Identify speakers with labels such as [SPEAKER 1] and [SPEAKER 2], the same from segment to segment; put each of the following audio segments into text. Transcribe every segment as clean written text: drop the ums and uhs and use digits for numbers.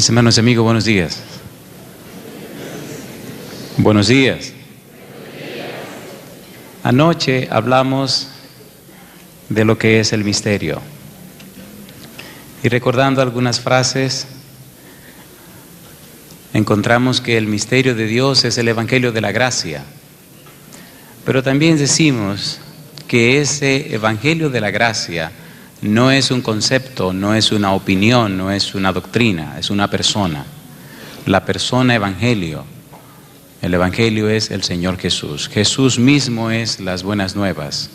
[SPEAKER 1] Mis hermanos y amigos, buenos días. Buenos días. Anoche hablamos de lo que es el misterio. Y recordando algunas frases, encontramos que el misterio de Dios es el Evangelio de la gracia. Pero también decimos que ese Evangelio de la gracia no es un concepto, no es una opinión, no es una doctrina, es una persona. La persona Evangelio. El Evangelio es el Señor Jesús. Jesús mismo es las buenas nuevas.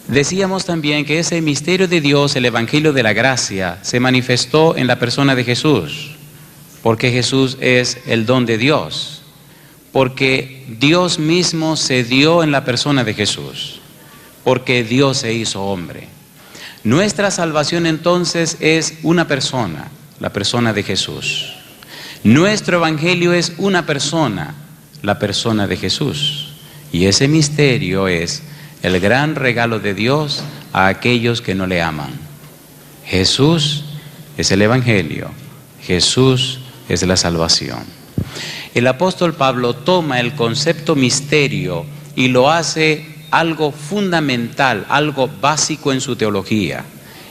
[SPEAKER 1] Decíamos también que ese misterio de Dios, el Evangelio de la gracia, se manifestó en la persona de Jesús. Porque Jesús es el don de Dios. Porque Dios mismo se dio en la persona de Jesús. Porque Dios se hizo hombre. Nuestra salvación entonces es una persona, la persona de Jesús. Nuestro Evangelio es una persona, la persona de Jesús. Y ese misterio es el gran regalo de Dios a aquellos que no le aman. Jesús es el Evangelio, Jesús es la salvación. El apóstol Pablo toma el concepto misterio y lo hace algo fundamental, algo básico en su teología.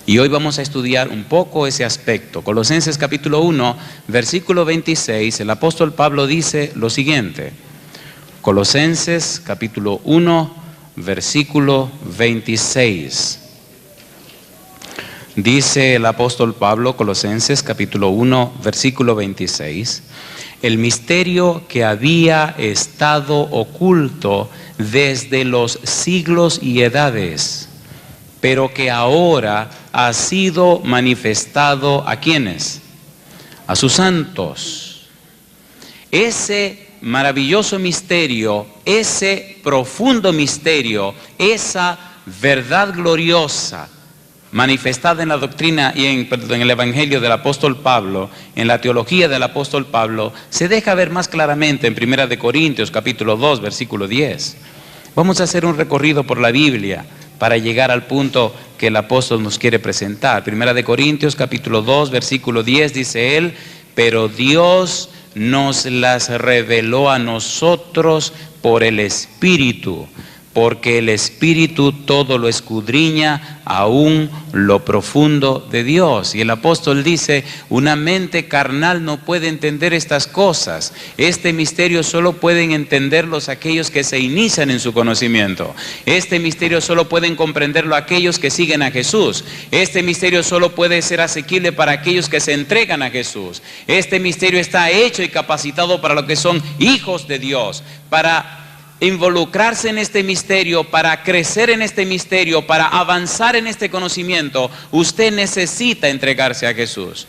[SPEAKER 1] Y hoy vamos a estudiar un poco ese aspecto. Colosenses capítulo 1, versículo 26, el apóstol Pablo dice lo siguiente. Colosenses capítulo 1, versículo 26. Dice el apóstol Pablo, Colosenses capítulo 1, versículo 26. El misterio que había estado oculto desde los siglos y edades, pero que ahora ha sido manifestado ¿a quiénes? A sus santos. Ese maravilloso misterio, ese profundo misterio, esa verdad gloriosa, manifestada en la doctrina y en el Evangelio del apóstol Pablo, en la teología del apóstol Pablo, se deja ver más claramente en 1 Corintios capítulo 2, versículo 10. Vamos a hacer un recorrido por la Biblia para llegar al punto que el apóstol nos quiere presentar. 1 Corintios capítulo 2, versículo 10 dice él, pero Dios nos las reveló a nosotros por el Espíritu, porque el Espíritu todo lo escudriña, aún lo profundo de Dios. Y el apóstol dice, una mente carnal no puede entender estas cosas. Este misterio solo pueden entenderlos aquellos que se inician en su conocimiento. Este misterio solo pueden comprenderlo aquellos que siguen a Jesús. Este misterio solo puede ser asequible para aquellos que se entregan a Jesús. Este misterio está hecho y capacitado para los que son hijos de Dios, para involucrarse en este misterio, para crecer en este misterio, para avanzar en este conocimiento. Usted necesita entregarse a Jesús.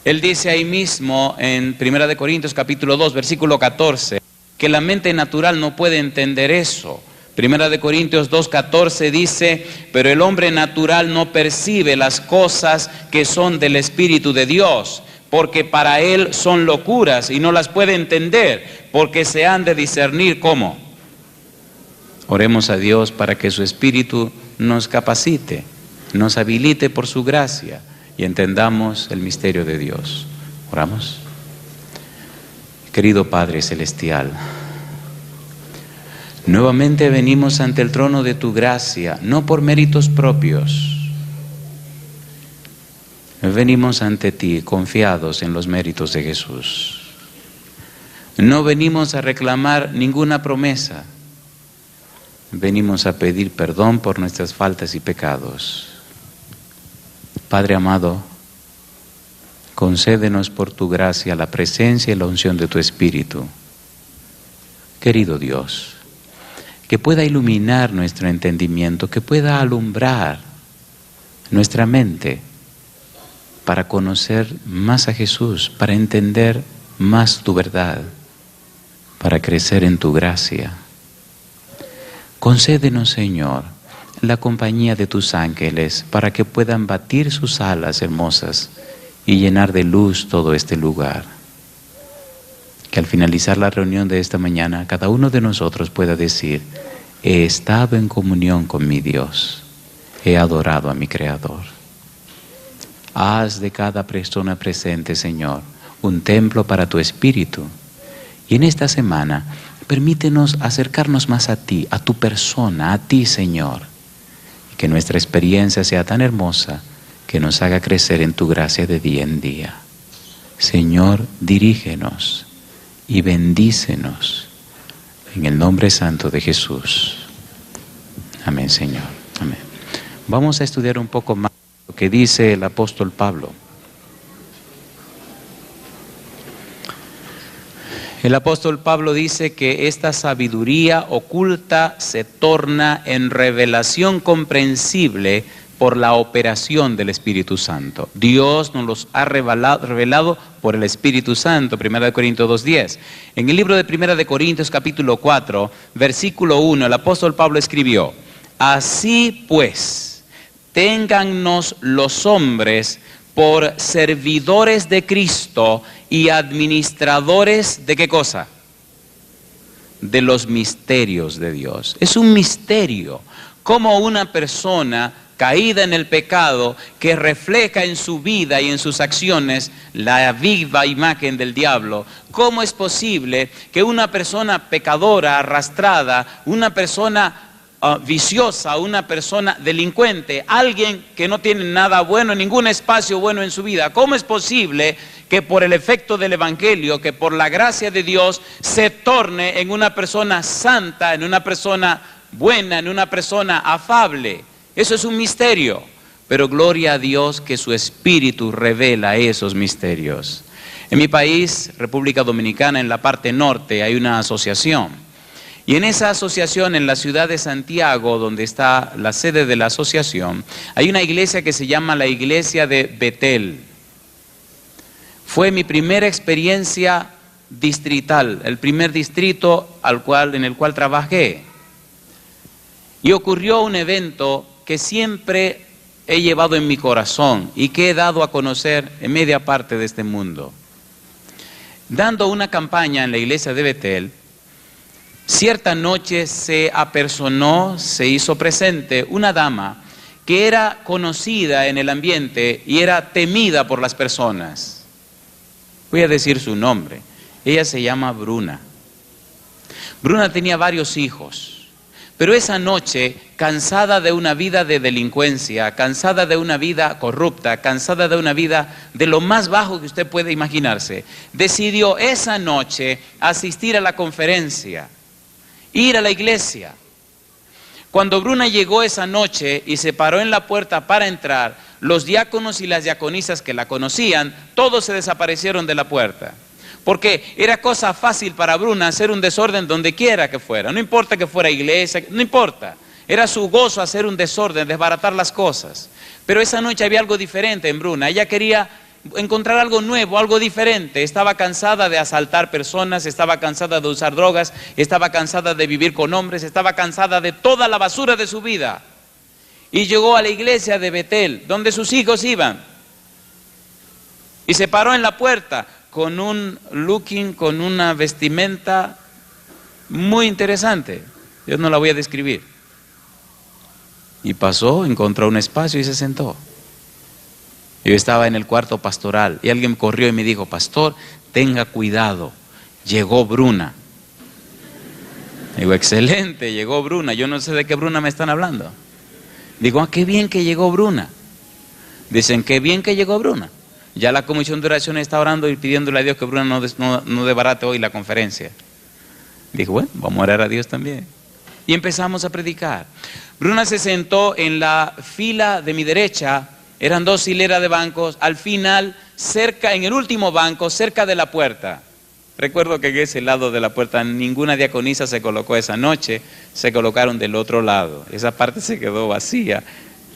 [SPEAKER 1] Él dice ahí mismo en 1 Corintios capítulo 2 versículo 14 que la mente natural no puede entender eso. 1 Corintios 2:14 dice, pero el hombre natural no percibe las cosas que son del Espíritu de Dios, porque para él son locuras y no las puede entender, porque se han de discernir ¿cómo? Oremos a Dios para que su Espíritu nos capacite, nos habilite por su gracia y entendamos el misterio de Dios. Oramos. Querido Padre Celestial, nuevamente venimos ante el trono de tu gracia, no por méritos propios. Venimos ante ti confiados en los méritos de Jesús. No venimos a reclamar ninguna promesa. Venimos a pedir perdón por nuestras faltas y pecados. Padre amado, concédenos por tu gracia la presencia y la unción de tu Espíritu. Querido Dios, que pueda iluminar nuestro entendimiento, que pueda alumbrar nuestra mente, para conocer más a Jesús, para entender más tu verdad, para crecer en tu gracia. Concédenos, Señor, la compañía de tus ángeles para que puedan batir sus alas hermosas y llenar de luz todo este lugar. Que al finalizar la reunión de esta mañana, cada uno de nosotros pueda decir, he estado en comunión con mi Dios, he adorado a mi Creador. Haz de cada persona presente, Señor, un templo para tu Espíritu. Y en esta semana, permítenos acercarnos más a ti, a tu persona, a ti, Señor. Y que nuestra experiencia sea tan hermosa que nos haga crecer en tu gracia de día en día. Señor, dirígenos y bendícenos en el nombre santo de Jesús. Amén, Señor. Amén. Vamos a estudiar un poco más lo que dice el apóstol Pablo. El apóstol Pablo dice que esta sabiduría oculta se torna en revelación comprensible por la operación del Espíritu Santo. Dios nos los ha revelado por el Espíritu Santo, 1 Corintios 2:10. En el libro de 1 Corintios capítulo 4, versículo 1, el apóstol Pablo escribió: así pues, téngannos los hombres por servidores de Cristo y administradores de ¿qué cosa? De los misterios de Dios. Es un misterio cómo una persona caída en el pecado, que refleja en su vida y en sus acciones la viva imagen del diablo, ¿cómo es posible que una persona pecadora, arrastrada, una persona viciosa, una persona delincuente, alguien que no tiene nada bueno, ningún espacio bueno en su vida, cómo es posible que por el efecto del Evangelio, que por la gracia de Dios se torne en una persona santa, en una persona buena, en una persona afable? Eso es un misterio, pero gloria a Dios que su Espíritu revela esos misterios. En mi país, República Dominicana, en la parte norte, hay una asociación. Y en esa asociación, en la ciudad de Santiago, donde está la sede de la asociación, hay una iglesia que se llama la iglesia de Betel. Fue mi primera experiencia distrital, el primer distrito en el cual trabajé. Y ocurrió un evento que siempre he llevado en mi corazón y que he dado a conocer en media parte de este mundo. Dando una campaña en la iglesia de Betel, cierta noche se apersonó, se hizo presente una dama que era conocida en el ambiente y era temida por las personas. Voy a decir su nombre. Ella se llama Bruna. Bruna tenía varios hijos. Pero esa noche, cansada de una vida de delincuencia, cansada de una vida corrupta, cansada de una vida de lo más bajo que usted puede imaginarse, decidió esa noche asistir a la conferencia, ir a la iglesia. Cuando Bruna llegó esa noche y se paró en la puerta para entrar, los diáconos y las diaconisas que la conocían, todos se desaparecieron de la puerta. Porque era cosa fácil para Bruna hacer un desorden donde quiera que fuera. No importa que fuera iglesia, no importa. Era su gozo hacer un desorden, desbaratar las cosas. Pero esa noche había algo diferente en Bruna. Ella quería encontrar algo nuevo, algo diferente. Estaba cansada de asaltar personas, estaba cansada de usar drogas, estaba cansada de vivir con hombres, estaba cansada de toda la basura de su vida. Y llegó a la iglesia de Betel, donde sus hijos iban. Y se paró en la puerta con un looking, con una vestimenta muy interesante. Yo no la voy a describir. Y pasó, encontró un espacio y se sentó. Yo estaba en el cuarto pastoral y alguien corrió y me dijo: pastor, tenga cuidado, llegó Bruna. Digo: excelente, llegó Bruna. Yo no sé de qué Bruna me están hablando. Digo: qué bien que llegó Bruna. Dicen: qué bien que llegó Bruna. Ya la comisión de oración está orando y pidiéndole a Dios que Bruna no desbarate hoy la conferencia. Dije: bueno, vamos a orar a Dios también. Y empezamos a predicar. Bruna se sentó en la fila de mi derecha, eran 2 hileras de bancos, al final, en el último banco, cerca de la puerta. Recuerdo que en ese lado de la puerta ninguna diaconisa se colocó esa noche, se colocaron del otro lado. Esa parte se quedó vacía.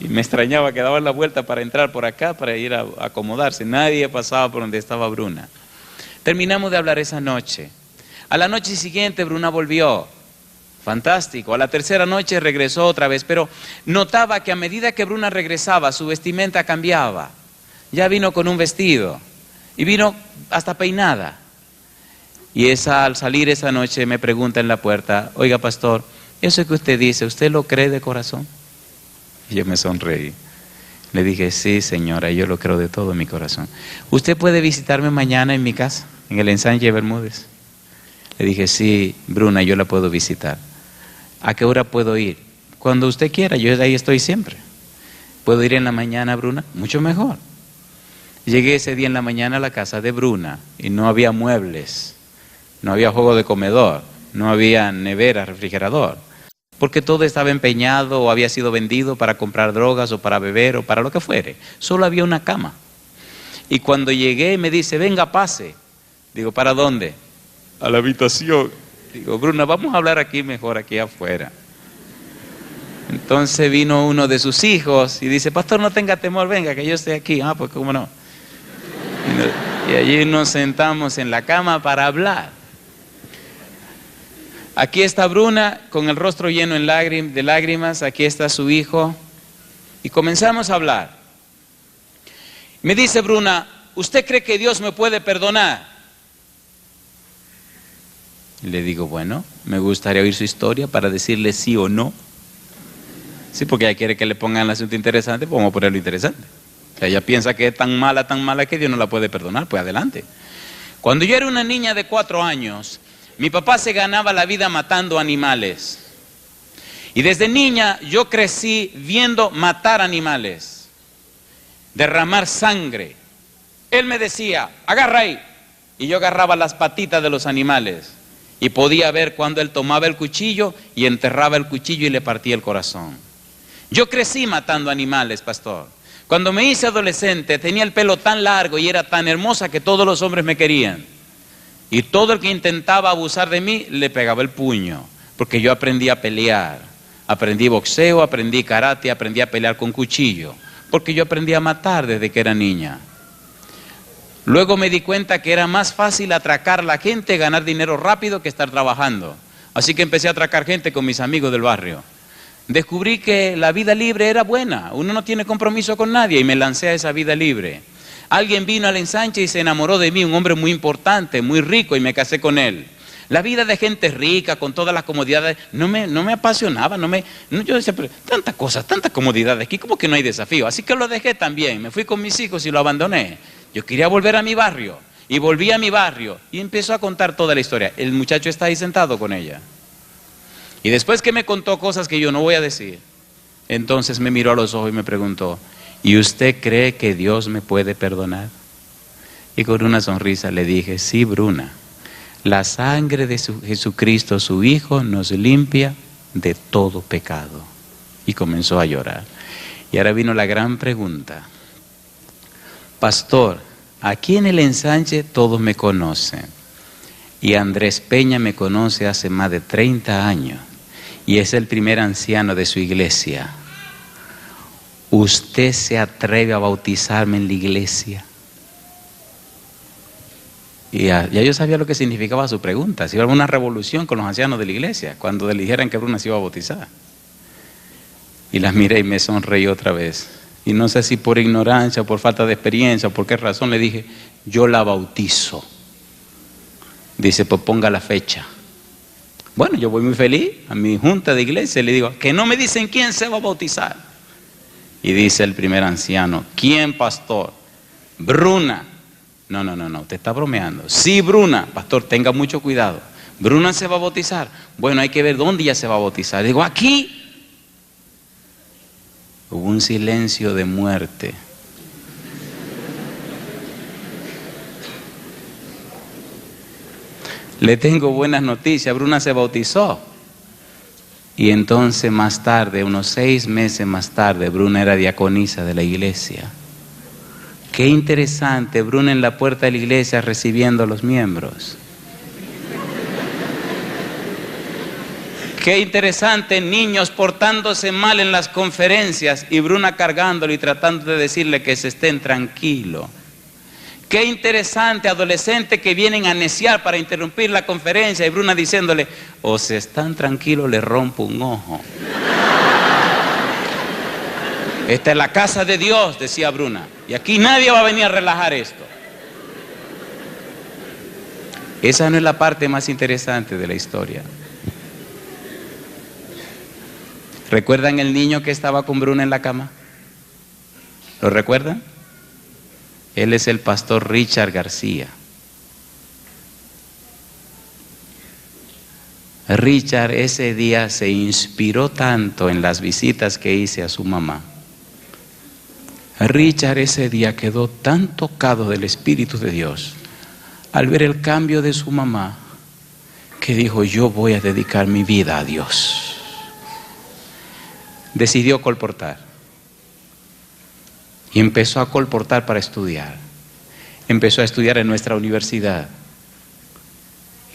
[SPEAKER 1] Y me extrañaba que daban la vuelta para entrar por acá, para ir a acomodarse. Nadie pasaba por donde estaba Bruna. Terminamos de hablar esa noche. A la noche siguiente Bruna volvió. Fantástico. A la tercera noche regresó otra vez. Pero notaba que a medida que Bruna regresaba, su vestimenta cambiaba. Ya vino con un vestido. Y vino hasta peinada. Y al salir esa noche me pregunta en la puerta: oiga, pastor, eso que usted dice, ¿usted lo cree de corazón? Y yo me sonreí. Le dije, sí, señora, yo lo creo de todo mi corazón. ¿Usted puede visitarme mañana en mi casa, en el ensanche Bermúdez? Le dije, sí, Bruna, yo la puedo visitar. ¿A qué hora puedo ir? Cuando usted quiera, yo ahí estoy siempre. ¿Puedo ir en la mañana, Bruna? Mucho mejor. Llegué ese día en la mañana a la casa de Bruna y no había muebles, no había juego de comedor, no había nevera, refrigerador, porque todo estaba empeñado o había sido vendido para comprar drogas o para beber o para lo que fuere. Solo había una cama. Y cuando llegué me dice, venga, pase. Digo, ¿para dónde? A la habitación. Digo, Bruna, vamos a hablar aquí mejor, aquí afuera. Entonces vino uno de sus hijos y dice, pastor, no tenga temor, venga, que yo estoy aquí. Ah, pues cómo no. Y allí nos sentamos en la cama para hablar. Aquí está Bruna con el rostro lleno de lágrimas, aquí está su hijo. Y comenzamos a hablar. Me dice Bruna, ¿usted cree que Dios me puede perdonar? Le digo, bueno, me gustaría oír su historia para decirle sí o no. Sí, porque ella quiere que le pongan el asunto interesante, pues vamos a ponerlo interesante. O sea, ella piensa que es tan mala que Dios no la puede perdonar, pues adelante. Cuando yo era una niña de 4 años, mi papá se ganaba la vida matando animales. Y desde niña yo crecí viendo matar animales, derramar sangre. Él me decía, agarra ahí. Y yo agarraba las patitas de los animales. Y podía ver cuando él tomaba el cuchillo y enterraba el cuchillo y le partía el corazón. Yo crecí matando animales, pastor. Cuando me hice adolescente tenía el pelo tan largo y era tan hermosa que todos los hombres me querían. Y todo el que intentaba abusar de mí le pegaba el puño, porque yo aprendí a pelear. Aprendí boxeo, aprendí karate, aprendí a pelear con cuchillo, porque yo aprendí a matar desde que era niña. Luego me di cuenta que era más fácil atracar a la gente, ganar dinero rápido que estar trabajando. Así que empecé a atracar gente con mis amigos del barrio. Descubrí que la vida libre era buena, uno no tiene compromiso con nadie y me lancé a esa vida libre. Alguien vino al ensanche y se enamoró de mí, un hombre muy importante, muy rico, y me casé con él. La vida de gente rica, con todas las comodidades, no me apasionaba, yo decía, pero tantas cosas, tantas comodidades aquí, ¿cómo que no hay desafío? Así que lo dejé también, me fui con mis hijos y lo abandoné. Yo quería volver a mi barrio, y volví a mi barrio, y empezó a contar toda la historia. El muchacho está ahí sentado con ella. Y después que me contó cosas que yo no voy a decir, entonces me miró a los ojos y me preguntó, ¿y usted cree que Dios me puede perdonar? Y con una sonrisa le dije, sí, Bruna, la sangre de Jesucristo, su Hijo, nos limpia de todo pecado. Y comenzó a llorar. Y ahora vino la gran pregunta. Pastor, aquí en el ensanche todos me conocen. Y Andrés Peña me conoce hace más de 30 años. Y es el primer anciano de su iglesia. ¿Usted se atreve a bautizarme en la iglesia? Y ya yo sabía lo que significaba su pregunta. Si iba a haber una revolución con los ancianos de la iglesia, cuando le dijeran que Bruna se iba a bautizar. Y las miré y me sonreí otra vez. Y no sé si por ignorancia, o por falta de experiencia, o por qué razón le dije, yo la bautizo. Dice, pues ponga la fecha. Bueno, yo voy muy feliz a mi junta de iglesia y le digo, que no me dicen quién se va a bautizar. Y dice el primer anciano, ¿quién, pastor? Bruna. No, usted está bromeando. Sí, Bruna. Pastor, tenga mucho cuidado. Bruna se va a bautizar. Bueno, hay que ver dónde ella se va a bautizar. Digo, aquí. Hubo un silencio de muerte. Le tengo buenas noticias, Bruna se bautizó. Y entonces más tarde, unos 6 meses más tarde, Bruna era diaconisa de la iglesia. Qué interesante, Bruna en la puerta de la iglesia recibiendo a los miembros. Qué interesante, niños portándose mal en las conferencias y Bruna cargándolo y tratando de decirle que se estén tranquilos. Qué interesante, adolescentes que vienen a neciar para interrumpir la conferencia y Bruna diciéndole, o se están tranquilos, le rompo un ojo. Esta es la casa de Dios, decía Bruna, y aquí nadie va a venir a relajar esto. Esa no es la parte más interesante de la historia. ¿Recuerdan el niño que estaba con Bruna en la cama? ¿Lo recuerdan? Él es el pastor Richard García. Richard ese día se inspiró tanto en las visitas que hice a su mamá. Richard ese día quedó tan tocado del Espíritu de Dios al ver el cambio de su mamá, que dijo: yo voy a dedicar mi vida a Dios. Decidió colportar y empezó a colportar para estudiar. Empezó a estudiar en nuestra universidad.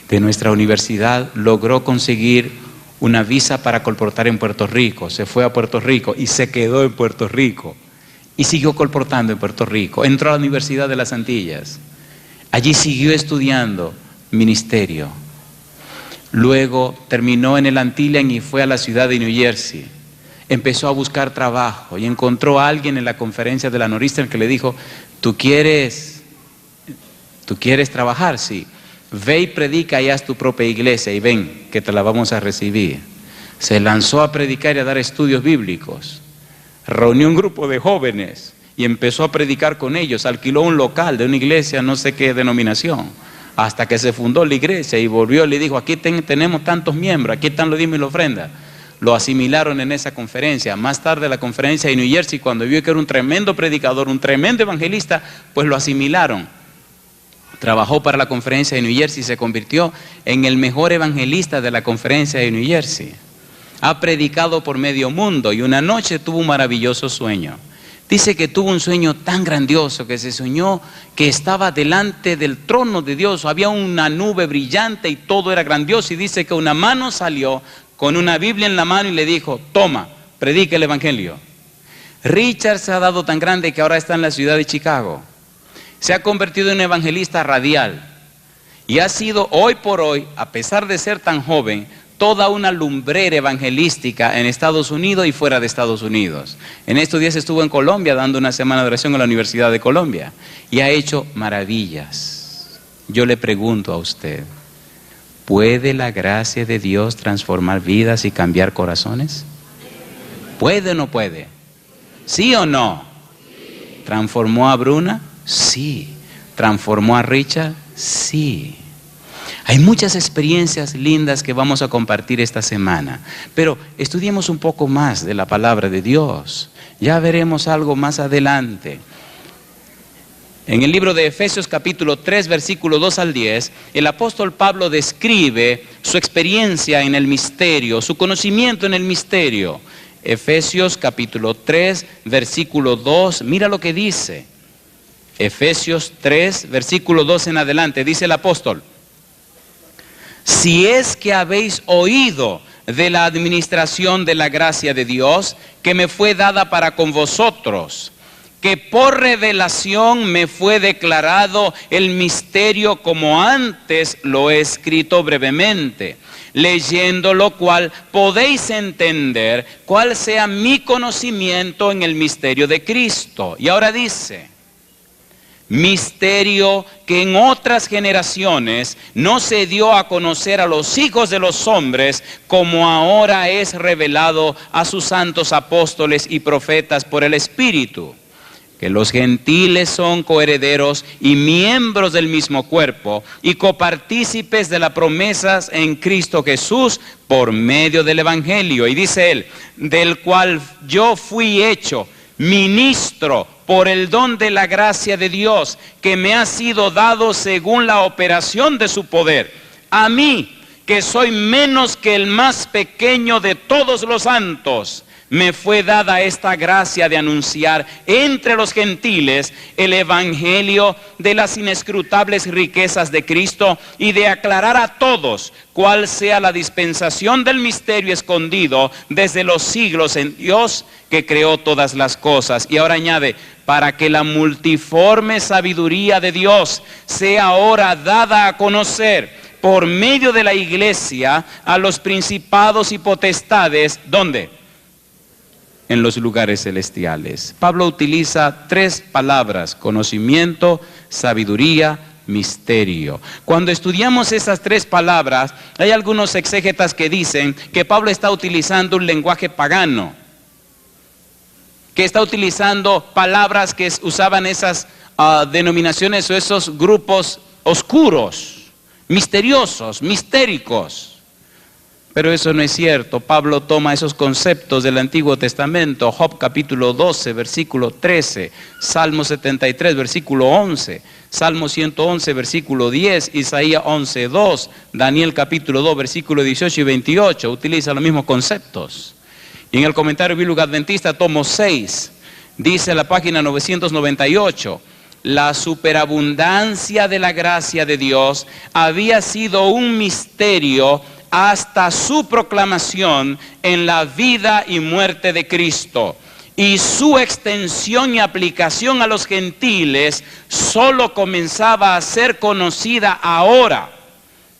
[SPEAKER 1] De nuestra universidad logró conseguir una visa para colportar en Puerto Rico. Se fue a Puerto Rico y se quedó en Puerto Rico y siguió colportando en Puerto Rico. Entró a la Universidad de las Antillas. Allí siguió estudiando ministerio. Luego terminó en el Antilian y fue a la ciudad de New Jersey. Empezó a buscar trabajo y encontró a alguien en la conferencia de la Northeastern que le dijo: ¿Tú quieres trabajar? Sí. Ve y predica y haz tu propia iglesia y ven que te la vamos a recibir. Se lanzó a predicar y a dar estudios bíblicos. Reunió un grupo de jóvenes y empezó a predicar con ellos. Alquiló un local de una iglesia, no sé qué denominación, hasta que se fundó la iglesia y volvió y le dijo: aquí tenemos tantos miembros, aquí están los diezmos y la ofrenda. Lo asimilaron en esa conferencia. Más tarde, la conferencia de New Jersey, cuando vio que era un tremendo predicador, un tremendo evangelista, pues lo asimilaron. Trabajó para la conferencia de New Jersey y se convirtió en el mejor evangelista de la conferencia de New Jersey. Ha predicado por medio mundo y una noche tuvo un maravilloso sueño. Dice que tuvo un sueño tan grandioso que se soñó que estaba delante del trono de Dios. Había una nube brillante y todo era grandioso. Y dice que una mano salió con una Biblia en la mano y le dijo: toma, predica el evangelio. Richard se ha dado tan grande que ahora está en la ciudad de Chicago. Se ha convertido en un evangelista radial y ha sido hoy por hoy, a pesar de ser tan joven, toda una lumbrera evangelística en Estados Unidos y fuera de Estados Unidos. En estos días estuvo en Colombia dando una semana de oración en la Universidad de Colombia y ha hecho maravillas. Yo le pregunto a usted: ¿puede la gracia de Dios transformar vidas y cambiar corazones? ¿Puede o no puede? ¿Sí o no? ¿Transformó a Bruna? Sí. ¿Transformó a Richard? Sí. Hay muchas experiencias lindas que vamos a compartir esta semana, pero estudiemos un poco más de la palabra de Dios. Ya veremos algo más adelante. En el libro de Efesios capítulo 3, versículo 2 al 10, el apóstol Pablo describe su experiencia en el misterio, su conocimiento en el misterio. Efesios capítulo 3, versículo 2, mira lo que dice. Efesios 3, versículo 2 en adelante, dice el apóstol: si es que habéis oído de la administración de la gracia de Dios que me fue dada para con vosotros, que por revelación me fue declarado el misterio como antes lo he escrito brevemente, leyendo lo cual podéis entender cuál sea mi conocimiento en el misterio de Cristo. Y ahora dice: misterio que en otras generaciones no se dio a conocer a los hijos de los hombres, como ahora es revelado a sus santos apóstoles y profetas por el Espíritu, que los gentiles son coherederos y miembros del mismo cuerpo y copartícipes de las promesas en Cristo Jesús por medio del Evangelio. Y dice él: del cual yo fui hecho ministro por el don de la gracia de Dios que me ha sido dado según la operación de su poder. A mí, que soy menos que el más pequeño de todos los santos, me fue dada esta gracia de anunciar entre los gentiles el evangelio de las inescrutables riquezas de Cristo y de aclarar a todos cuál sea la dispensación del misterio escondido desde los siglos en Dios que creó todas las cosas. Y ahora añade: para que la multiforme sabiduría de Dios sea ahora dada a conocer por medio de la iglesia a los principados y potestades. ¿Dónde? En los lugares celestiales. Pablo utiliza tres palabras: conocimiento, sabiduría, misterio. Cuando estudiamos esas tres palabras, hay algunos exégetas que dicen que Pablo está utilizando un lenguaje pagano. que está utilizando palabras que usaban esas denominaciones o esos grupos oscuros, misteriosos, mistéricos. Pero eso no es cierto. Pablo toma esos conceptos del Antiguo Testamento, Job capítulo 12, versículo 13, Salmo 73, versículo 11, Salmo 111, versículo 10, Isaías 11, 2, Daniel capítulo 2, versículo 18 y 28, utiliza los mismos conceptos. Y en el comentario bíblico adventista, tomo 6, dice la página 998, la superabundancia de la gracia de Dios había sido un misterio hasta su proclamación en la vida y muerte de Cristo. Y su extensión y aplicación a los gentiles solo comenzaba a ser conocida ahora.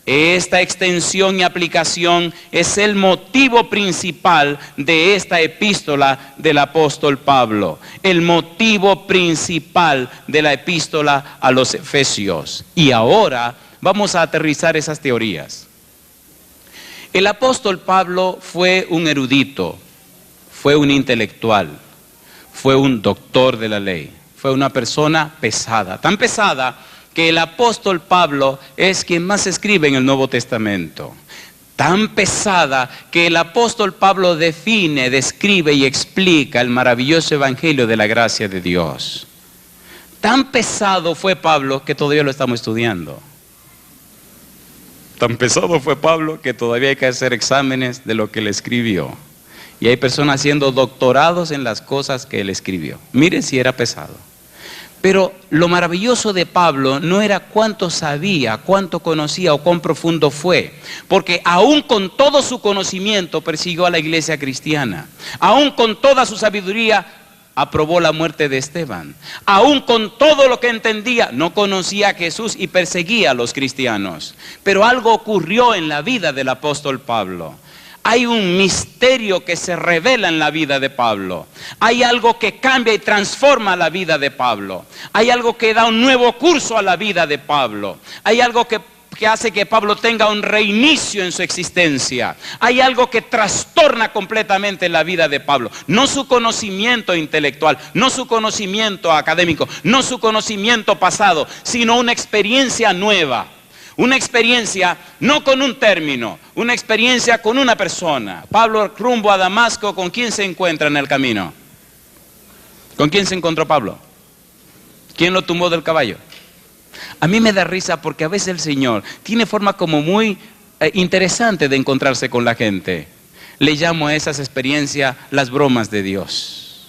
[SPEAKER 1] Esta extensión y aplicación es el motivo principal de esta epístola del apóstol Pablo. El motivo principal de la epístola a los Efesios. Y ahora vamos a aterrizar esas teorías. El apóstol Pablo fue un erudito, fue un intelectual, fue un doctor de la ley, fue una persona pesada, tan pesada que el apóstol Pablo es quien más escribe en el Nuevo Testamento. Tan pesada que el apóstol Pablo define, describe y explica el maravilloso evangelio de la gracia de Dios. Tan pesado fue Pablo que todavía lo estamos estudiando. Tan pesado fue Pablo que todavía hay que hacer exámenes de lo que él escribió. Y hay personas haciendo doctorados en las cosas que él escribió. Miren si era pesado. Pero lo maravilloso de Pablo no era cuánto sabía, cuánto conocía o cuán profundo fue. Porque aún con todo su conocimiento persiguió a la iglesia cristiana. Aún con toda su sabiduría aprobó la muerte de Esteban. Aún con todo lo que entendía, no conocía a Jesús y perseguía a los cristianos. Pero algo ocurrió en la vida del apóstol Pablo. Hay un misterio que se revela en la vida de Pablo. Hay algo que cambia y transforma la vida de Pablo. Hay algo que da un nuevo curso a la vida de Pablo. Hay algo que hace que Pablo tenga un reinicio en su existencia. Hay algo que trastorna completamente la vida de Pablo. No su conocimiento intelectual, no su conocimiento académico, no su conocimiento pasado, sino una experiencia nueva. Una experiencia no con un término, una experiencia con una persona. Pablo rumbo a Damasco, ¿con quién se encuentra en el camino? ¿Con quién se encontró Pablo? ¿Quién lo tumbó del caballo? A mí me da risa porque a veces el Señor tiene forma como muy interesante de encontrarse con la gente. Le llamo a esas experiencias las bromas de Dios.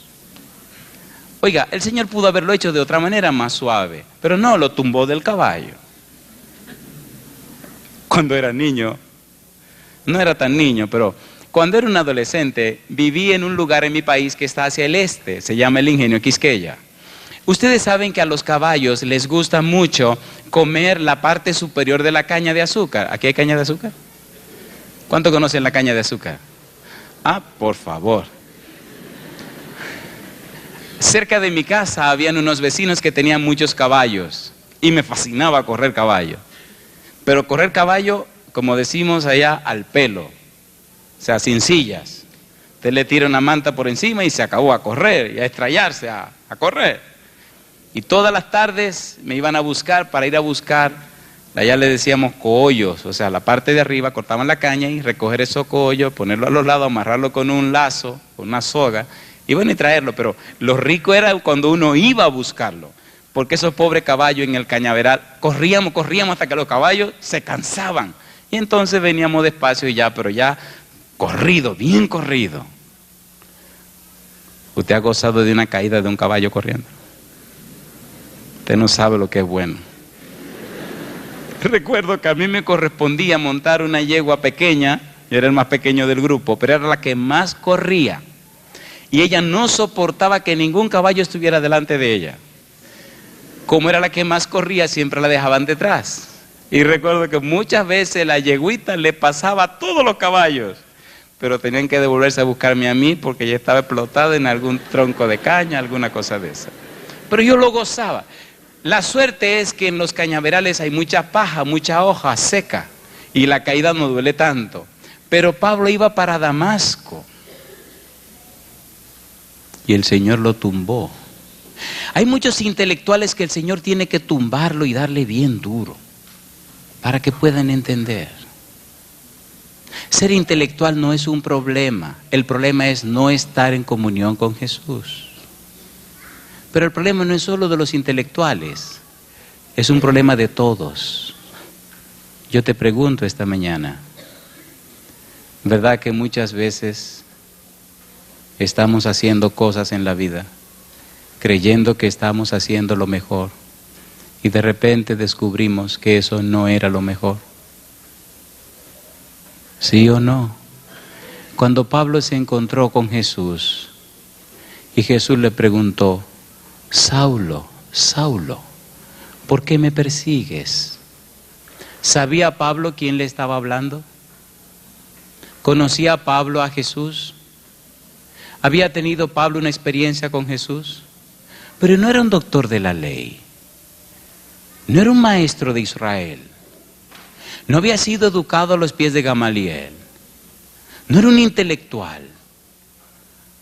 [SPEAKER 1] Oiga, el Señor pudo haberlo hecho de otra manera más suave, pero no, lo tumbó del caballo. Cuando era niño, no era tan niño, pero cuando era un adolescente, viví en un lugar en mi país que está hacia el este, se llama el Ingenio Quisqueya. Ustedes saben que a los caballos les gusta mucho comer la parte superior de la caña de azúcar. ¿Aquí hay caña de azúcar? ¿Cuánto conocen la caña de azúcar? Ah, por favor. Cerca de mi casa habían unos vecinos que tenían muchos caballos y me fascinaba correr caballo. Pero correr caballo, como decimos allá, al pelo, o sea, sin sillas. Usted le tira una manta por encima y se acabó a correr y a estrellarse, a correr. Y todas las tardes me iban a buscar para ir a buscar, allá le decíamos cogollos, o sea, la parte de arriba cortaban la caña y recoger esos cogollos, ponerlo a los lados, amarrarlo con un lazo, con una soga, y bueno, y traerlo. Pero lo rico era cuando uno iba a buscarlo. Porque esos pobres caballos en el cañaveral, corríamos hasta que los caballos se cansaban. Y entonces veníamos despacio y ya, pero ya corrido, bien corrido. ¿Usted ha gozado de una caída de un caballo corriendo? Usted no sabe lo que es bueno. Recuerdo que a mí me correspondía montar una yegua pequeña, yo era el más pequeño del grupo, pero era la que más corría. Y ella no soportaba que ningún caballo estuviera delante de ella. Como era la que más corría, siempre la dejaban detrás. Y recuerdo que muchas veces la yeguita le pasaba a todos los caballos, pero tenían que devolverse a buscarme a mí porque ya estaba explotada en algún tronco de caña, alguna cosa de esa. Pero yo lo gozaba. La suerte es que en los cañaverales hay mucha paja, mucha hoja seca, y la caída no duele tanto. Pero Pablo iba para Damasco. y el Señor lo tumbó. Hay muchos intelectuales que el Señor tiene que tumbarlo y darle bien duro para que puedan entender. Ser intelectual no es un problema. El problema es no estar en comunión con Jesús. Pero el problema no es solo de los intelectuales, es un problema de todos. Yo te pregunto esta mañana, ¿verdad que muchas veces estamos haciendo cosas en la vida, creyendo que estamos haciendo lo mejor, y de repente descubrimos que eso no era lo mejor? ¿Sí o no? Cuando Pablo se encontró con Jesús y Jesús le preguntó: Saulo, Saulo, ¿por qué me persigues? ¿Sabía Pablo quién le estaba hablando? ¿Conocía Pablo a Jesús? ¿Había tenido Pablo una experiencia con Jesús? Pero no era un doctor de la ley, no era un maestro de Israel, no había sido educado a los pies de Gamaliel, no era un intelectual,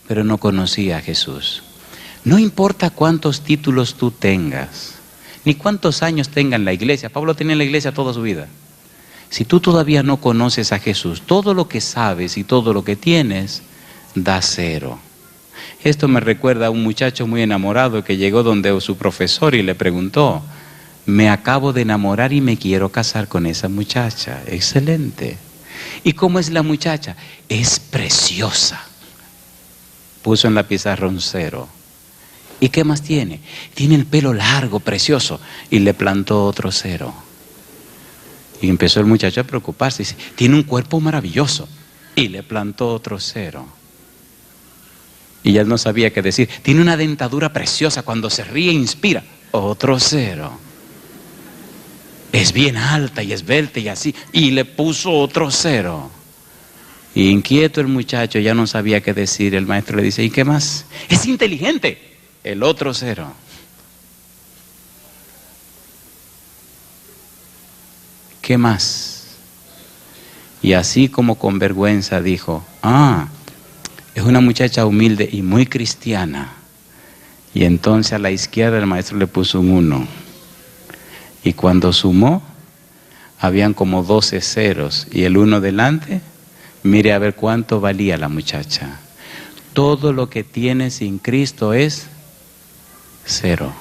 [SPEAKER 1] pero no conocía a Jesús. No importa cuántos títulos tú tengas, ni cuántos años tenga en la iglesia. Pablo tenía en la iglesia toda su vida. Si tú todavía no conoces a Jesús, todo lo que sabes y todo lo que tienes da cero. Esto me recuerda a un muchacho muy enamorado que llegó donde su profesor y le preguntó: me acabo de enamorar y me quiero casar con esa muchacha. Excelente. ¿Y cómo es la muchacha? Es preciosa. Puso en la pizarra un 0. ¿Y qué más tiene? Tiene el pelo largo, precioso. Y le plantó otro 0. Y empezó el muchacho a preocuparse. Dice: tiene un cuerpo maravilloso. Y le plantó otro 0. Y ya no sabía qué decir. Tiene una dentadura preciosa, cuando se ríe inspira. Otro 0. Es bien alta y esbelta y así. Y le puso otro 0. Y inquieto el muchacho, ya no sabía qué decir. El maestro le dice: ¿y qué más? Es inteligente. El otro 0. ¿Qué más? Y así como con vergüenza dijo: es una muchacha humilde y muy cristiana. Y entonces a la izquierda el maestro le puso un 1. Y cuando sumó, habían como 12 ceros. Y el 1 delante, mire a ver cuánto valía la muchacha. Todo lo que tienes sin Cristo es 0.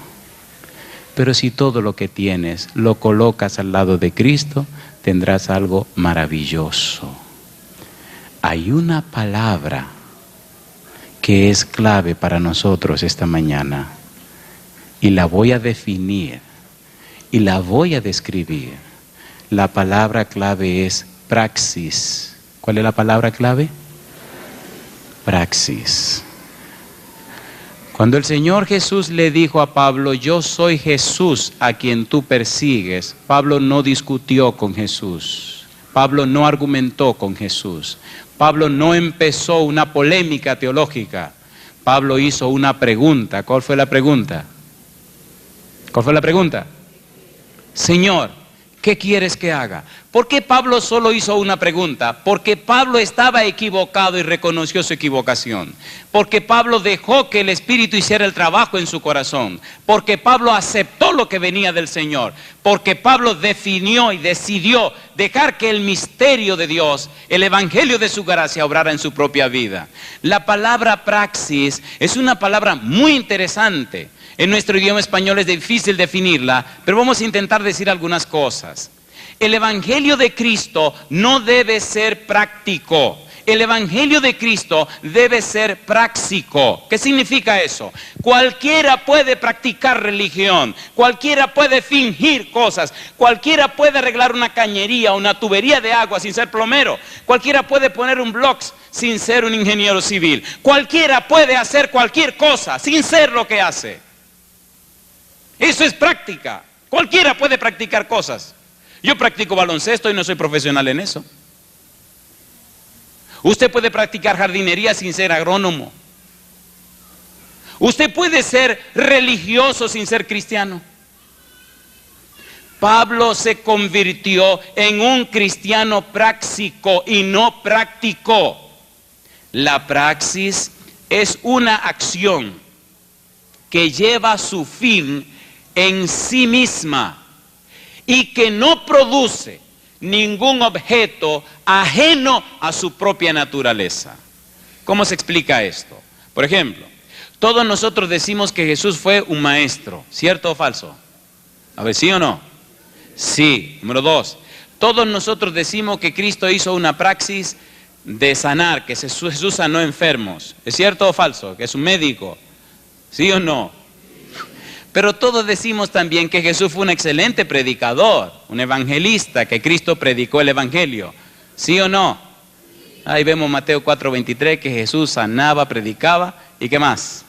[SPEAKER 1] Pero si todo lo que tienes lo colocas al lado de Cristo, tendrás algo maravilloso. Hay una palabra que es clave para nosotros esta mañana, y la voy a definir y la voy a describir. La palabra clave es praxis. ¿Cuál es la palabra clave? Praxis. Cuando el Señor Jesús le dijo a Pablo: yo soy Jesús a quien tú persigues, Pablo no discutió con Jesús. Pablo no argumentó con Jesús. Pablo no empezó una polémica teológica. Pablo hizo una pregunta. ¿Cuál fue la pregunta? ¿Cuál fue la pregunta? Señor, ¿qué quieres que haga? ¿Por qué Pablo solo hizo una pregunta? Porque Pablo estaba equivocado y reconoció su equivocación. Porque Pablo dejó que el Espíritu hiciera el trabajo en su corazón. Porque Pablo aceptó lo que venía del Señor. Porque Pablo definió y decidió dejar que el misterio de Dios, el evangelio de su gracia, obrara en su propia vida. La palabra praxis es una palabra muy interesante. En nuestro idioma español es difícil definirla, pero vamos a intentar decir algunas cosas. El evangelio de Cristo no debe ser práctico. El evangelio de Cristo debe ser práctico. ¿Qué significa eso? Cualquiera puede practicar religión, cualquiera puede fingir cosas, cualquiera puede arreglar una cañería, una tubería de agua sin ser plomero, cualquiera puede poner un block sin ser un ingeniero civil, cualquiera puede hacer cualquier cosa sin ser lo que hace. Eso es práctica. Cualquiera puede practicar cosas. Yo practico baloncesto y no soy profesional en eso. Usted puede practicar jardinería sin ser agrónomo. Usted puede ser religioso sin ser cristiano. Pablo se convirtió en un cristiano práctico y no práctico. La praxis es una acción que lleva su fin en sí misma y que no produce ningún objeto ajeno a su propia naturaleza. ¿Cómo se explica esto? Por ejemplo, todos nosotros decimos que Jesús fue un maestro, ¿cierto o falso? A ver, ¿sí o no? Sí. Número 2, todos nosotros decimos que Cristo hizo una praxis de sanar, que Jesús sanó enfermos, ¿es cierto o falso? Que es un médico, ¿sí o no? Pero todos decimos también que Jesús fue un excelente predicador, un evangelista, que Cristo predicó el evangelio, ¿sí o no? Ahí vemos Mateo 4:23, que Jesús sanaba, predicaba, ¿y qué más?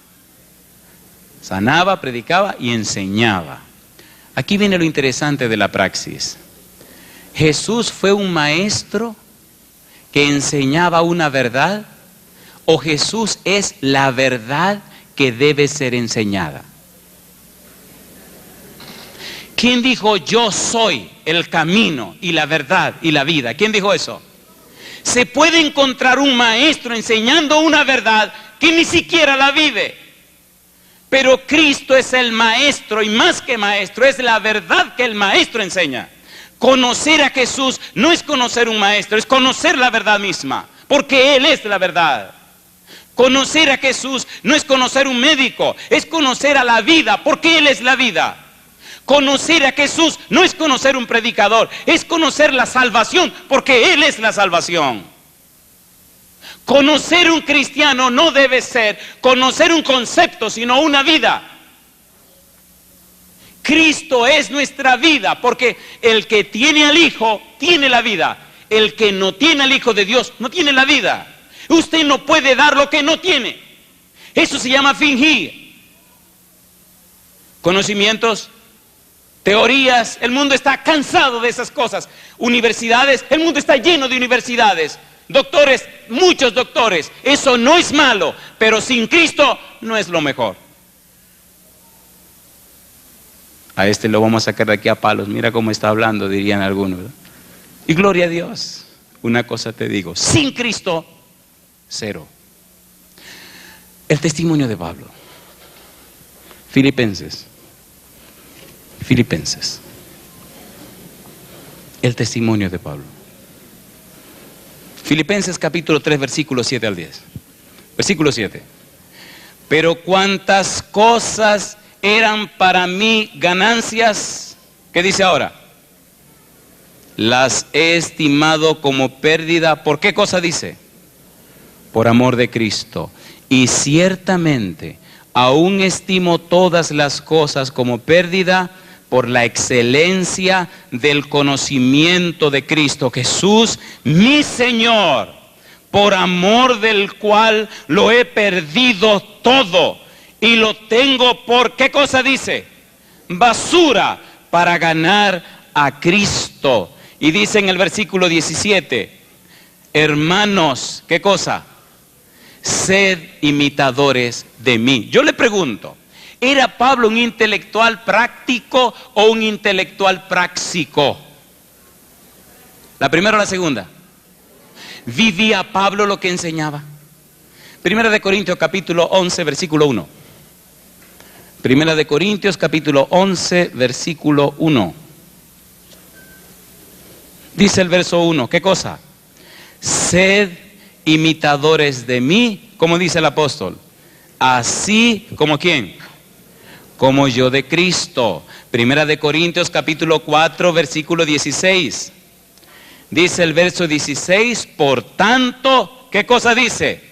[SPEAKER 1] Sanaba, predicaba y enseñaba. Aquí viene lo interesante de la praxis. ¿Jesús fue un maestro que enseñaba una verdad? ¿O Jesús es la verdad que debe ser enseñada? ¿Quién dijo yo soy el camino y la verdad y la vida? ¿Quién dijo eso? Se puede encontrar un maestro enseñando una verdad que ni siquiera la vive. Pero Cristo es el maestro y más que maestro, es la verdad que el maestro enseña. Conocer a Jesús no es conocer un maestro, es conocer la verdad misma, porque Él es la verdad. Conocer a Jesús no es conocer un médico, es conocer a la vida, porque Él es la vida. Conocer a Jesús no es conocer un predicador, es conocer la salvación, porque Él es la salvación. Conocer un cristiano no debe ser conocer un concepto, sino una vida. Cristo es nuestra vida, porque el que tiene al Hijo, tiene la vida. El que no tiene al Hijo de Dios, no tiene la vida. Usted no puede dar lo que no tiene. Eso se llama fingir. Conocimientos, teorías, el mundo está cansado de esas cosas. Universidades, el mundo está lleno de universidades. Doctores, muchos doctores. Eso no es malo, pero sin Cristo no es lo mejor. A este lo vamos a sacar de aquí a palos. Mira cómo está hablando, dirían algunos, ¿verdad? Y gloria a Dios. Una cosa te digo, sin Cristo, cero. El testimonio de Pablo. Filipenses. El testimonio de Pablo. Filipenses capítulo 3, versículo 7 al 10. Versículo 7. Pero cuántas cosas eran para mí ganancias, ¿qué dice ahora? Las he estimado como pérdida. ¿Por qué cosa dice? Por amor de Cristo. Y ciertamente aún estimo todas las cosas como pérdida por la excelencia del conocimiento de Cristo Jesús, mi Señor, por amor del cual lo he perdido todo y lo tengo por, ¿qué cosa dice? Basura, para ganar a Cristo. Y dice en el versículo 17, hermanos, ¿qué cosa? Sed imitadores de mí. Yo le pregunto, ¿era Pablo un intelectual práctico o un intelectual práctico? ¿La primera o la segunda? ¿Vivía Pablo lo que enseñaba? Primera de Corintios capítulo 11, versículo 1. Primera de Corintios capítulo 11, versículo 1. Dice el verso 1, ¿qué cosa? Sed imitadores de mí, como dice el apóstol, así como ¿quién? Como yo de Cristo. Primera de Corintios capítulo 4, versículo 16. Dice el verso 16, por tanto, ¿qué cosa dice?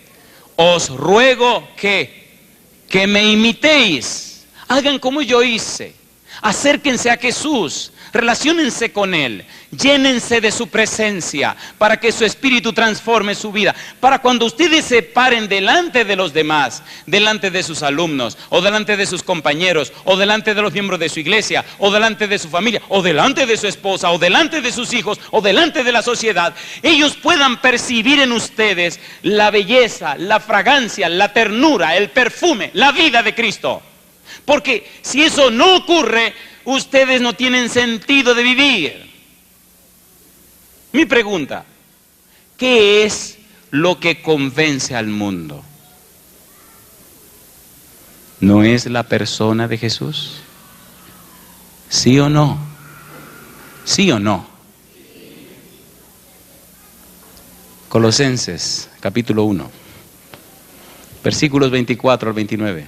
[SPEAKER 1] Os ruego que me imitéis, hagan como yo hice, acérquense a Jesús, relaciónense con Él, llénense de su presencia para que su espíritu transforme su vida. Para cuando ustedes se paren delante de los demás, delante de sus alumnos, o delante de sus compañeros, o delante de los miembros de su iglesia, o delante de su familia, o delante de su esposa, o delante de sus hijos, o delante de la sociedad, ellos puedan percibir en ustedes la belleza, la fragancia, la ternura, el perfume, la vida de Cristo. Porque si eso no ocurre, ustedes no tienen sentido de vivir. Mi pregunta, ¿qué es lo que convence al mundo? ¿No es la persona de Jesús? ¿Sí o no? ¿Sí o no? Colosenses, capítulo 1, versículos 24 al 29.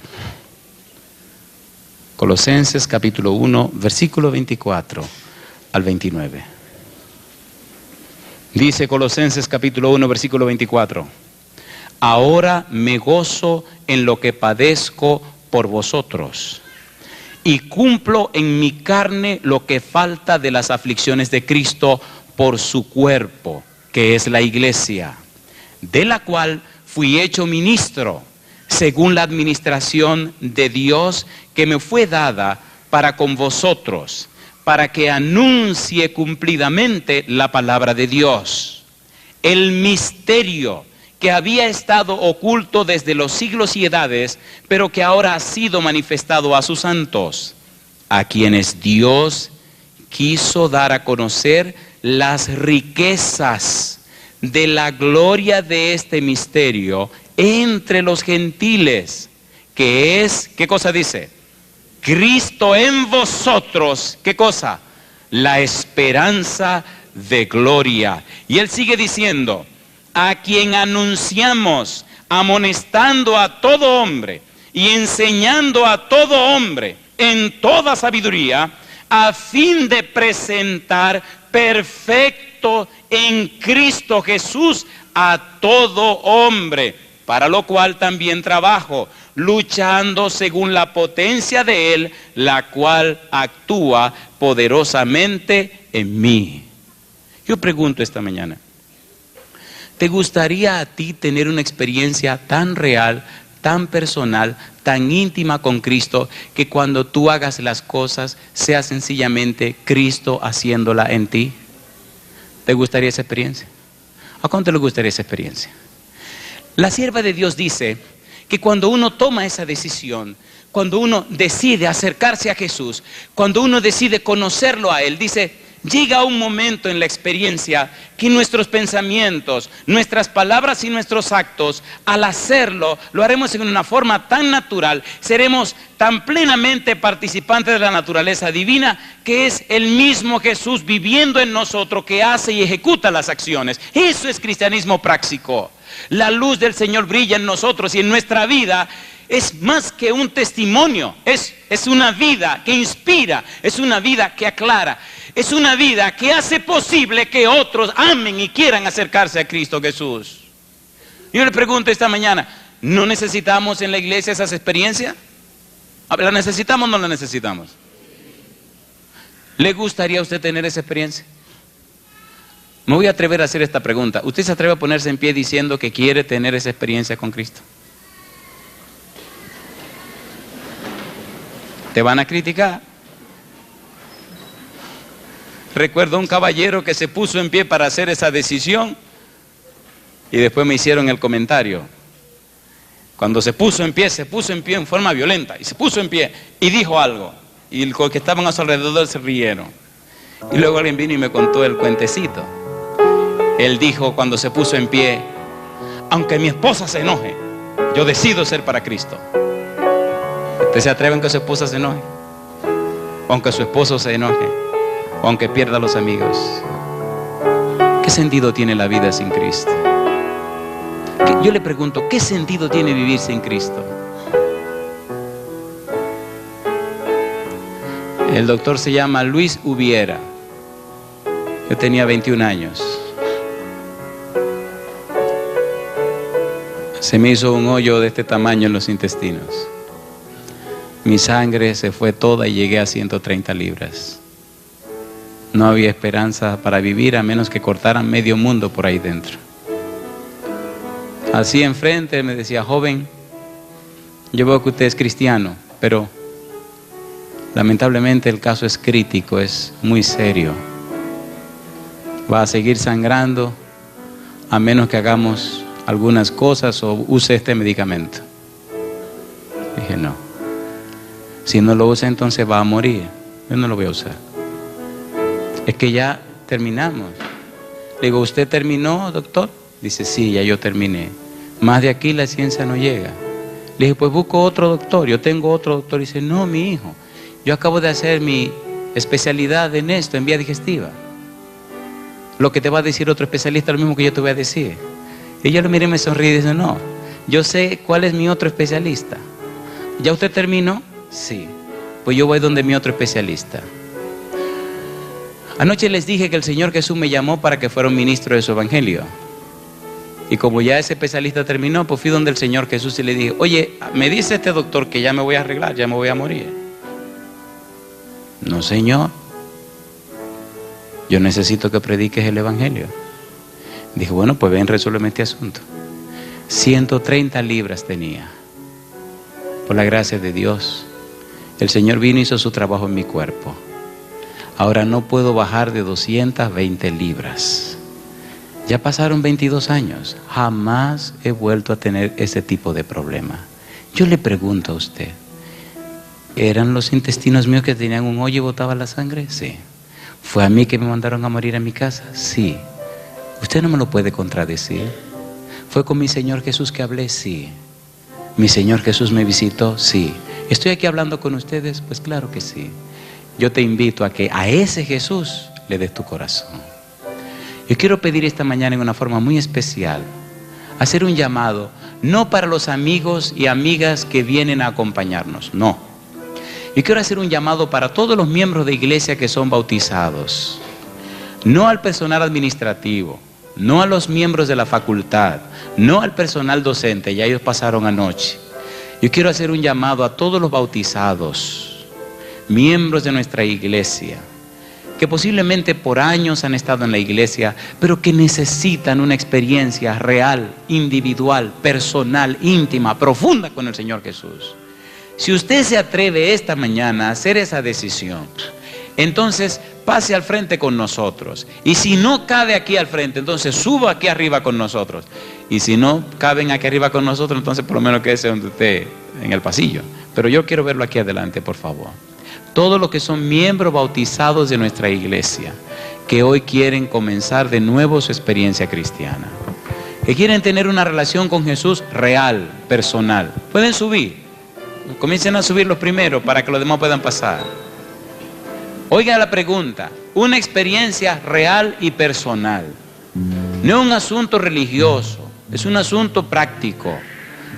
[SPEAKER 1] Colosenses, capítulo 1, versículo 24 al 29. Dice Colosenses, capítulo 1, versículo 24. Ahora me gozo en lo que padezco por vosotros, y cumplo en mi carne lo que falta de las aflicciones de Cristo por su cuerpo, que es la iglesia, de la cual fui hecho ministro, según la administración de Dios que me fue dada para con vosotros, para que anuncie cumplidamente la palabra de Dios, el misterio que había estado oculto desde los siglos y edades, pero que ahora ha sido manifestado a sus santos, a quienes Dios quiso dar a conocer las riquezas de la gloria de este misterio entre los gentiles, que es, ¿qué cosa dice? Cristo en vosotros, ¿qué cosa? La esperanza de gloria. Y él sigue diciendo, a quien anunciamos, amonestando a todo hombre y enseñando a todo hombre en toda sabiduría, a fin de presentar perfecto en Cristo Jesús a todo hombre, para lo cual también trabajo, luchando según la potencia de Él, la cual actúa poderosamente en mí. Yo pregunto esta mañana, ¿te gustaría a ti tener una experiencia tan real, tan personal, tan íntima con Cristo, que cuando tú hagas las cosas sea sencillamente Cristo haciéndola en ti? ¿Te gustaría esa experiencia? ¿A cuánto le gustaría esa experiencia? La sierva de Dios dice que cuando uno toma esa decisión, cuando uno decide acercarse a Jesús, cuando uno decide conocerlo a Él, dice, llega un momento en la experiencia que nuestros pensamientos, nuestras palabras y nuestros actos, al hacerlo, lo haremos en una forma tan natural, seremos tan plenamente participantes de la naturaleza divina, que es el mismo Jesús viviendo en nosotros que hace y ejecuta las acciones. Eso es cristianismo práctico. La luz del Señor brilla en nosotros y en nuestra vida. Es más que un testimonio, es una vida que inspira, es una vida que aclara, es una vida que hace posible que otros amen y quieran acercarse a Cristo Jesús. Yo le pregunto esta mañana, ¿no necesitamos en la iglesia esas experiencias? ¿La necesitamos o no la necesitamos? ¿Le gustaría a usted tener esa experiencia? Me voy a atrever a hacer esta pregunta. ¿Usted se atreve a ponerse en pie diciendo que quiere tener esa experiencia con Cristo? Te van a criticar. Recuerdo un caballero que se puso en pie para hacer esa decisión y después me hicieron el comentario. Cuando se puso en pie en forma violenta y se puso en pie y dijo algo y los que estaban a su alrededor se rieron. Y luego alguien vino y me contó el cuentecito. Él dijo cuando se puso en pie, aunque mi esposa se enoje, yo decido ser para Cristo. ¿Usted se atreve a que su esposa se enoje? O aunque su esposo se enoje, o aunque pierda a los amigos. ¿Qué sentido tiene la vida sin Cristo? Yo le pregunto, ¿qué sentido tiene vivir sin Cristo? El doctor se llama Luis Ubiera. Yo tenía 21 años. Se me hizo un hoyo de este tamaño en los intestinos. Mi sangre se fue toda y llegué a 130 libras. No había esperanza para vivir a menos que cortaran medio mundo por ahí dentro. Así enfrente me decía, joven, yo veo que usted es cristiano, pero lamentablemente el caso es crítico, es muy serio. Va a seguir sangrando a menos que hagamos algunas cosas o use este medicamento. Dije, no. Si no lo usa, entonces va a morir. Yo no lo voy a usar. Es que ya terminamos. Le digo, ¿usted terminó, doctor? Dice, sí, ya yo terminé. Más de aquí la ciencia no llega. Le dije, pues busco otro doctor, yo tengo otro doctor. Y dice, no, mi hijo, yo acabo de hacer mi especialidad en esto, en vía digestiva. Lo que te va a decir otro especialista es lo mismo que yo te voy a decir. Y yo le miré y me sonríe y dice, no, yo sé cuál es mi otro especialista. ¿Ya usted terminó? Sí. Pues yo voy donde mi otro especialista. Anoche les dije que el Señor Jesús me llamó para que fuera un ministro de su evangelio. Y como ya ese especialista terminó, pues fui donde el Señor Jesús y le dije, oye, me dice este doctor que ya me voy a arreglar, ya me voy a morir. No, Señor, yo necesito que prediques el evangelio. Dije, bueno, pues ven, resuélveme este asunto. 130 libras tenía. Por la gracia de Dios, el Señor vino y hizo su trabajo en mi cuerpo. Ahora no puedo bajar de 220 libras. Ya pasaron 22 años. Jamás he vuelto a tener ese tipo de problema. Yo le pregunto a usted, ¿eran los intestinos míos que tenían un hoyo y botaba la sangre? Sí. ¿Fue a mí que me mandaron a morir a mi casa? Sí. Usted no me lo puede contradecir. ¿Fue con mi Señor Jesús que hablé? Sí. ¿Mi Señor Jesús me visitó? Sí. ¿Estoy aquí hablando con ustedes? Pues claro que sí. Yo te invito a que a ese Jesús le des tu corazón. Yo quiero pedir esta mañana en una forma muy especial, hacer un llamado, no para los amigos y amigas que vienen a acompañarnos, no. Yo quiero hacer un llamado para todos los miembros de iglesia que son bautizados, no al personal administrativo, no a los miembros de la facultad, no al personal docente, ya ellos pasaron anoche. Yo quiero hacer un llamado a todos los bautizados, miembros de nuestra iglesia, que posiblemente por años han estado en la iglesia, pero que necesitan una experiencia real, individual, personal, íntima, profunda con el Señor Jesús. Si usted se atreve esta mañana a hacer esa decisión, entonces pase al frente con nosotros. Y si no cabe aquí al frente, entonces suba aquí arriba con nosotros. Y si no caben aquí arriba con nosotros, entonces por lo menos quédese donde usted, en el pasillo. Pero yo quiero verlo aquí adelante, por favor. Todos los que son miembros bautizados de nuestra iglesia, que hoy quieren comenzar de nuevo su experiencia cristiana, que quieren tener una relación con Jesús real, personal, pueden subir. Comiencen a subir los primeros para que los demás puedan pasar. Oiga la pregunta, una experiencia real y personal. No es un asunto religioso, es un asunto práctico.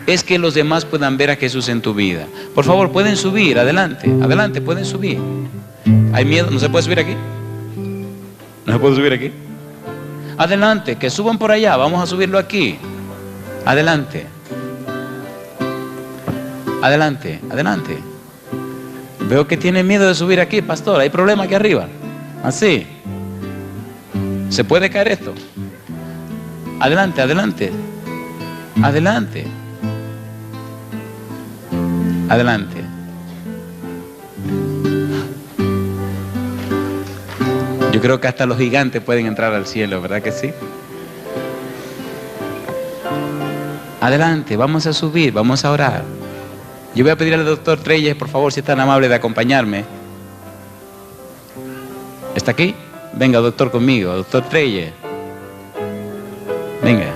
[SPEAKER 1] Es que los demás puedan ver a Jesús en tu vida. Por favor, pueden subir, adelante, adelante, pueden subir. ¿Hay miedo? ¿No se puede subir aquí? ¿No se puede subir aquí? Adelante, que suban por allá, vamos a subirlo aquí. Adelante. Adelante, adelante. Veo que tiene miedo de subir aquí, pastor, hay problema aquí arriba. Así. ¿Se puede caer esto? Adelante, adelante. Adelante. Adelante. Yo creo que hasta los gigantes pueden entrar al cielo, ¿verdad que sí? Adelante, vamos a subir, vamos a orar. Yo voy a pedir al doctor Treyes, por favor, si es tan amable de acompañarme. ¿Está aquí? Venga, doctor, conmigo, doctor Treyes. Venga.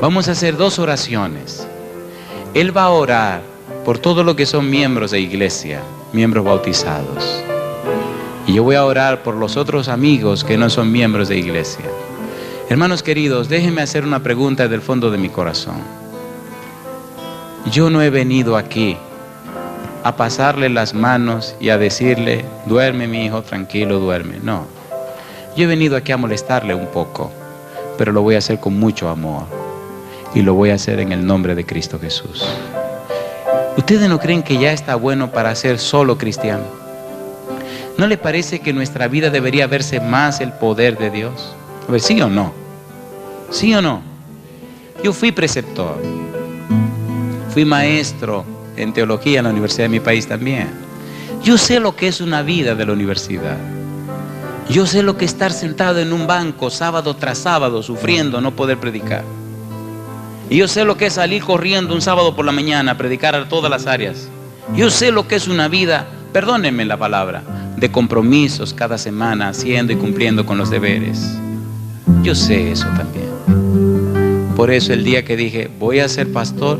[SPEAKER 1] Vamos a hacer 2 oraciones. Él va a orar por todos los que son miembros de iglesia, miembros bautizados. Y yo voy a orar por los otros amigos que no son miembros de iglesia. Hermanos queridos, déjenme hacer una pregunta del fondo de mi corazón. Yo no he venido aquí a pasarle las manos y a decirle, duerme mi hijo, tranquilo, duerme. No, yo he venido aquí a molestarle un poco, pero lo voy a hacer con mucho amor. Y lo voy a hacer en el nombre de Cristo Jesús. ¿Ustedes no creen que ya está bueno para ser solo cristiano? ¿No le parece que en nuestra vida debería verse más el poder de Dios? A ver, ¿sí o no? ¿Sí o no? Yo fui preceptor. Fui maestro en teología en la universidad de mi país también. Yo sé lo que es una vida de la universidad. Yo sé lo que es estar sentado en un banco sábado tras sábado sufriendo no poder predicar. Y yo sé lo que es salir corriendo un sábado por la mañana a predicar a todas las áreas. Yo sé lo que es una vida, perdónenme la palabra, de compromisos cada semana, haciendo y cumpliendo con los deberes. Yo sé eso también. Por eso el día que dije, voy a ser pastor,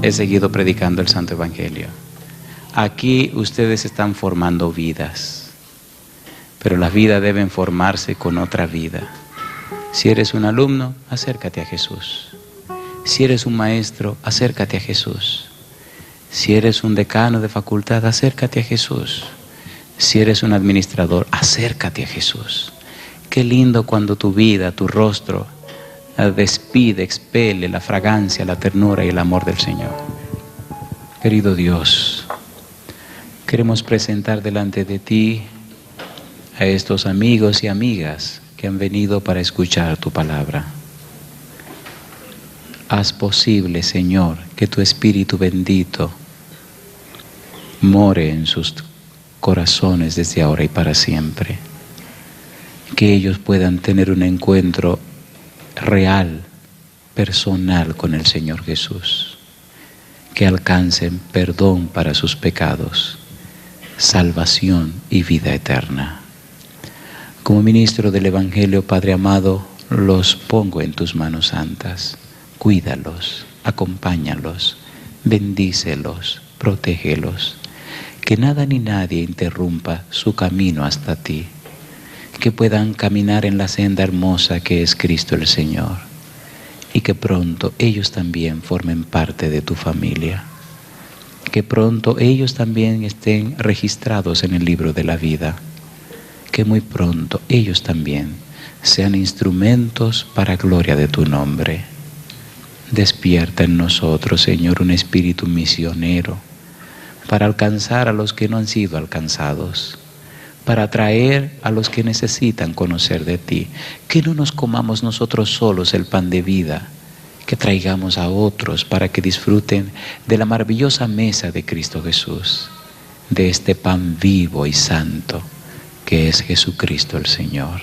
[SPEAKER 1] he seguido predicando el Santo Evangelio. Aquí ustedes están formando vidas, pero las vidas deben formarse con otra vida. Si eres un alumno, acércate a Jesús. Si eres un maestro, acércate a Jesús. Si eres un decano de facultad, acércate a Jesús. Si eres un administrador, acércate a Jesús. Qué lindo cuando tu vida, tu rostro, despide, expele la fragancia, la ternura y el amor del Señor. Querido Dios, queremos presentar delante de ti a estos amigos y amigas que han venido para escuchar tu palabra. Haz posible, Señor, que tu Espíritu bendito more en sus corazones desde ahora y para siempre. Que ellos puedan tener un encuentro real, personal con el Señor Jesús. Que alcancen perdón para sus pecados, salvación y vida eterna. Como ministro del Evangelio, Padre amado, los pongo en tus manos santas. Cuídalos, acompáñalos, bendícelos, protégelos. Que nada ni nadie interrumpa su camino hasta ti. Que puedan caminar en la senda hermosa que es Cristo el Señor. Y que pronto ellos también formen parte de tu familia. Que pronto ellos también estén registrados en el libro de la vida. Que muy pronto ellos también sean instrumentos para gloria de tu nombre. Despierta en nosotros, Señor, un espíritu misionero para alcanzar a los que no han sido alcanzados, para atraer a los que necesitan conocer de ti. Que no nos comamos nosotros solos el pan de vida, que traigamos a otros para que disfruten de la maravillosa mesa de Cristo Jesús, de este pan vivo y santo que es Jesucristo el Señor.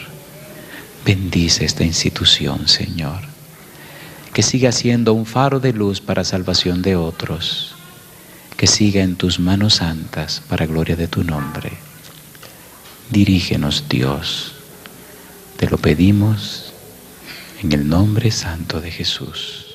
[SPEAKER 1] Bendice esta institución, Señor, que siga siendo un faro de luz para salvación de otros, que siga en tus manos santas para gloria de tu nombre. Dirígenos, Dios, te lo pedimos en el nombre santo de Jesús.